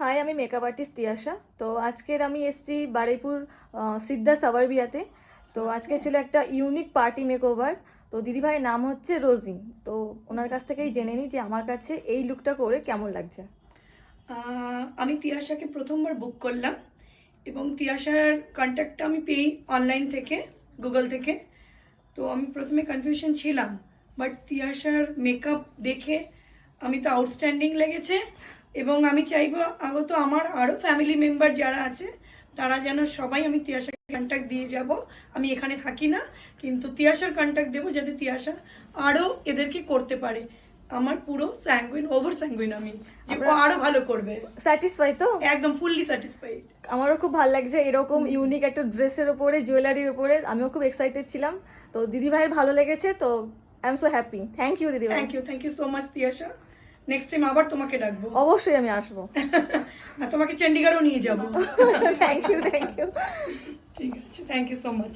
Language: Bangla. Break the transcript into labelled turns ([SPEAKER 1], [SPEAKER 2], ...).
[SPEAKER 1] হাই, আমি মেকআপ আর্টিস্ট তিয়াশা। তো আজকের আমি এসেছি বারুইপুর সিদ্ধা সাভারবিয়াতে। তো আজকে ছিল একটা ইউনিক পার্টি মেকওভার। তো দিদিভাইয়ের নাম হচ্ছে রোজি। তো ওনার কাছ থেকেই জেনে নিই যে আমার কাছে এই লুকটা করে কেমন লাগছে।
[SPEAKER 2] আমি তিয়াশাকে প্রথমবার বুক করলাম এবং তিয়াশার কন্ট্যাক্টটা আমি পেই অনলাইন থেকে, গুগল থেকে। তো আমি প্রথমে কনফিউশন ছিলাম, বাট তিয়াশার মেকআপ দেখে আমি তো আউটস্ট্যান্ডিং লেগেছে। এবং আমি চাইবো আগত আমার আরও ফ্যামিলি মেম্বার যারা আছে তারা যেন সবাই, আমি তিয়াশাকে কন্ট্যাক্ট দিয়ে যাব। আমি এখানে থাকি না, কিন্তু তিয়াশার কন্ট্যাক্ট দেবো যাতে তিয়াশা আরও এদেরকে করতে পারে। আমার পুরো স্যাঙ্গুইন, ওভার স্যাঙ্গুইন আমি, যে ও আরও ভালো করবে।
[SPEAKER 1] স্যাটিসফাই তো?
[SPEAKER 2] একদম ফুললি স্যাটিসফাইড।
[SPEAKER 1] আমারও খুব ভালো লাগছে এরকম ইউনিক একটা ড্রেসের ওপরে, জুয়েলারির ওপরে। আমিও খুব এক্সাইটেড ছিলাম। তো দিদিভাইয়ের ভালো লেগেছে, তো I am so happy. Thank you দিদিভাই।
[SPEAKER 2] Thank you so much Tiyasha. Next time আবার তোমাকে ডাকবো।
[SPEAKER 1] অবশ্যই আমি আসবো।
[SPEAKER 2] আর তোমাকে চণ্ডীগড়ও নিয়ে যাবো।
[SPEAKER 1] Thank you, thank you.
[SPEAKER 2] ঠিক আছে, থ্যাংক ইউ সো মাচ।